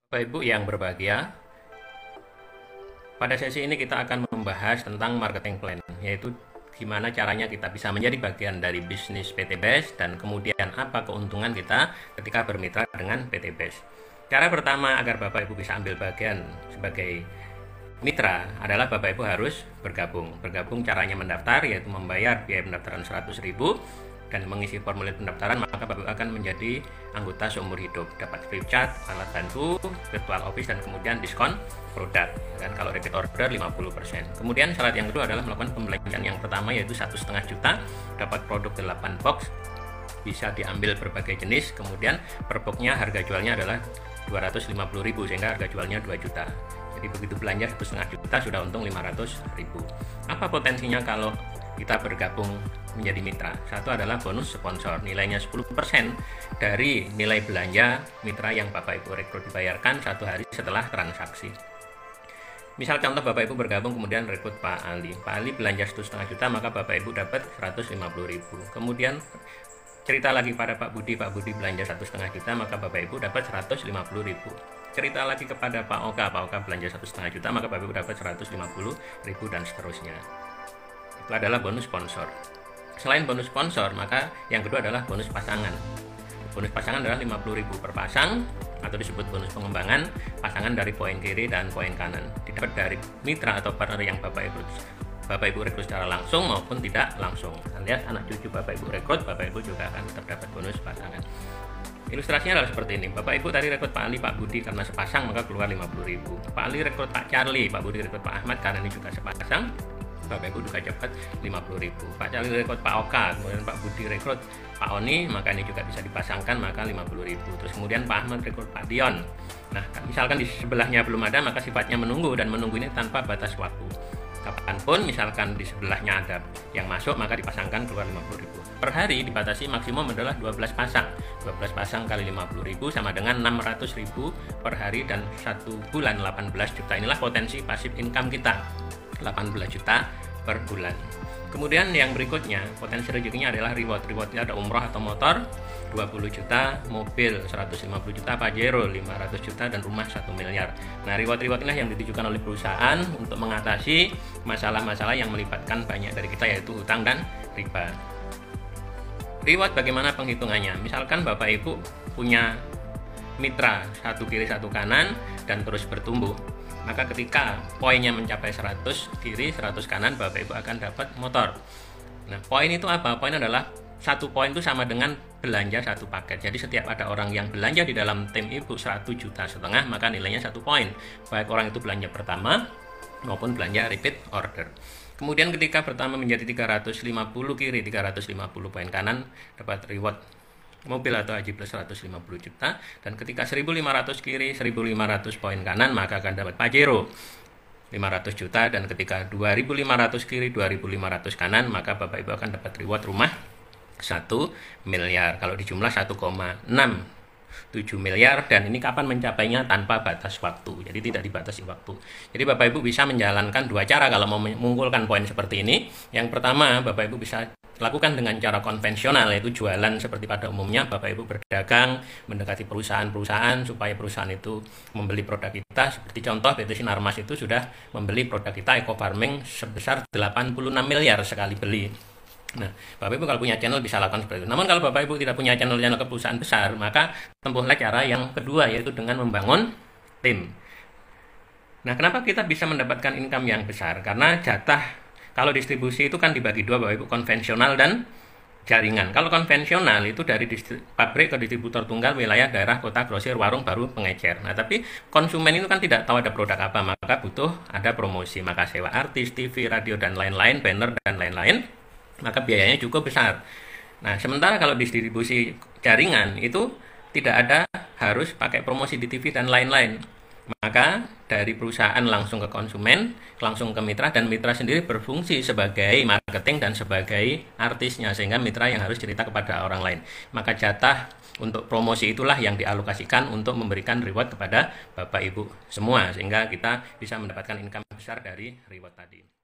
Bapak Ibu yang berbahagia, pada sesi ini kita akan membahas tentang marketing plan, yaitu gimana caranya kita bisa menjadi bagian dari bisnis PT BES dan kemudian apa keuntungan kita ketika bermitra dengan PT BES. Cara pertama agar Bapak Ibu bisa ambil bagian sebagai mitra adalah Bapak Ibu harus bergabung. Bergabung caranya mendaftar, yaitu membayar biaya pendaftaran 100.000 dan mengisi formulir pendaftaran, maka Bapak Ibu akan menjadi anggota seumur hidup, dapat free chat, alat bantu, virtual office, dan kemudian diskon produk. Dan kalau repeat order 50%. Kemudian syarat yang kedua adalah melakukan pembelanjaan yang pertama, yaitu 1,5 juta, dapat produk 8 box, bisa diambil berbagai jenis. Kemudian per boxnya harga jualnya adalah 250.000 sehingga harga jualnya 2 juta. Jadi begitu belanja 1,5 juta sudah untung 500.000. Apa potensinya kalau kita bergabung menjadi mitra? Satu adalah bonus sponsor, nilainya 10% dari nilai belanja mitra yang Bapak Ibu rekrut, dibayarkan 1 hari setelah transaksi. Misal contoh Bapak Ibu bergabung kemudian rekrut Pak Ali. Pak Ali belanja 1,5 juta, maka Bapak Ibu dapat 150.000. Kemudian cerita lagi pada Pak Budi belanja 1,5 juta, maka Bapak Ibu dapat 150.000. Cerita lagi kepada Pak Oka belanja 1,5 juta, maka Bapak Ibu dapat 150.000 dan seterusnya. Itu adalah bonus sponsor. Selain bonus sponsor, maka yang kedua adalah bonus pasangan. Bonus pasangan adalah 50.000 per pasang, atau disebut bonus pengembangan pasangan dari poin kiri dan poin kanan. Didapat dari mitra atau partner yang Bapak Ibu rekrut secara langsung maupun tidak langsung. Alias anak cucu Bapak Ibu rekrut, Bapak Ibu juga akan terdapat bonus pasangan. Ilustrasinya adalah seperti ini. Bapak Ibu tadi rekrut Pak Ali, Pak Budi karena sepasang, maka keluar 50.000. Pak Ali rekrut Pak Charlie, Pak Budi rekrut Pak Ahmad karena ini juga sepasang, Bapak Ibu juga dapat 50.000. Pak Charlie rekrut Pak Oka, kemudian Pak Budi rekrut Pak Oni, maka ini juga bisa dipasangkan, maka 50.000. Terus kemudian Pak Ahmad rekrut Pak Dion. Nah, misalkan di sebelahnya belum ada, maka sifatnya menunggu, dan menunggu ini tanpa batas waktu. Kapanpun misalkan di sebelahnya ada yang masuk, maka dipasangkan keluar 50.000. Per hari dibatasi maksimum adalah 12 pasang. 12 pasang kali 50.000 sama dengan 600.000 per hari, dan 1 bulan 18 juta. Inilah potensi pasif income kita, 18 juta per bulan. Kemudian yang berikutnya, potensi rezekinya adalah reward. Rewardnya ada umroh atau motor 20 juta, mobil 150 juta, Pajero 500 juta, dan rumah 1 miliar. Nah, reward-reward inilah yang ditujukan oleh perusahaan untuk mengatasi masalah-masalah yang melibatkan banyak dari kita, yaitu hutang dan riba. Reward bagaimana penghitungannya? Misalkan Bapak Ibu punya mitra satu kiri satu kanan dan terus bertumbuh, maka ketika poinnya mencapai 100 kiri 100 kanan, Bapak Ibu akan dapat motor. Nah, poin itu apa? Poin adalah 1 poin itu sama dengan belanja 1 paket. Jadi setiap ada orang yang belanja di dalam tim Ibu 1,5 juta, maka nilainya 1 poin, baik orang itu belanja pertama maupun belanja repeat order. Kemudian ketika pertama menjadi 350 kiri 350 poin kanan, dapat reward mobil atau haji plus 150 juta, dan ketika 1.500 kiri 1.500 poin kanan, maka akan dapat Pajero 500 juta, dan ketika 2.500 kiri 2.500 kanan, maka Bapak Ibu akan dapat reward rumah 1 miliar. Kalau dijumlah 1,67 miliar, dan ini kapan mencapainya? Tanpa batas waktu, jadi tidak dibatasi waktu. Jadi Bapak Ibu bisa menjalankan 2 cara kalau mau mengumpulkan poin seperti ini. Yang pertama, Bapak Ibu bisa lakukan dengan cara konvensional, yaitu jualan seperti pada umumnya. Bapak Ibu berdagang, mendekati perusahaan-perusahaan supaya perusahaan itu membeli produk kita. Seperti contoh PT Sinarmas itu sudah membeli produk kita Eco Farming sebesar 86 miliar sekali beli. Nah, Bapak Ibu kalau punya channel bisa lakukan seperti itu. Namun kalau Bapak Ibu tidak punya channel ke perusahaan besar, maka tempuhlah cara yang kedua, yaitu dengan membangun tim. Nah, kenapa kita bisa mendapatkan income yang besar? Karena jatah, kalau distribusi itu kan dibagi 2, Bapak Ibu, konvensional dan jaringan. Kalau konvensional itu dari pabrik ke distributor tunggal, wilayah, daerah, kota, grosir, warung, baru pengecer. Nah, tapi konsumen itu kan tidak tahu ada produk apa, maka butuh ada promosi, maka sewa artis, TV, radio, dan lain-lain, banner, dan lain-lain, maka biayanya cukup besar. Nah, sementara kalau distribusi jaringan itu tidak ada harus pakai promosi di TV dan lain-lain. Maka dari perusahaan langsung ke konsumen, langsung ke mitra, dan mitra sendiri berfungsi sebagai marketing dan sebagai artisnya, sehingga mitra yang harus cerita kepada orang lain. Maka jatah untuk promosi itulah yang dialokasikan untuk memberikan reward kepada Bapak Ibu semua, sehingga kita bisa mendapatkan income besar dari reward tadi.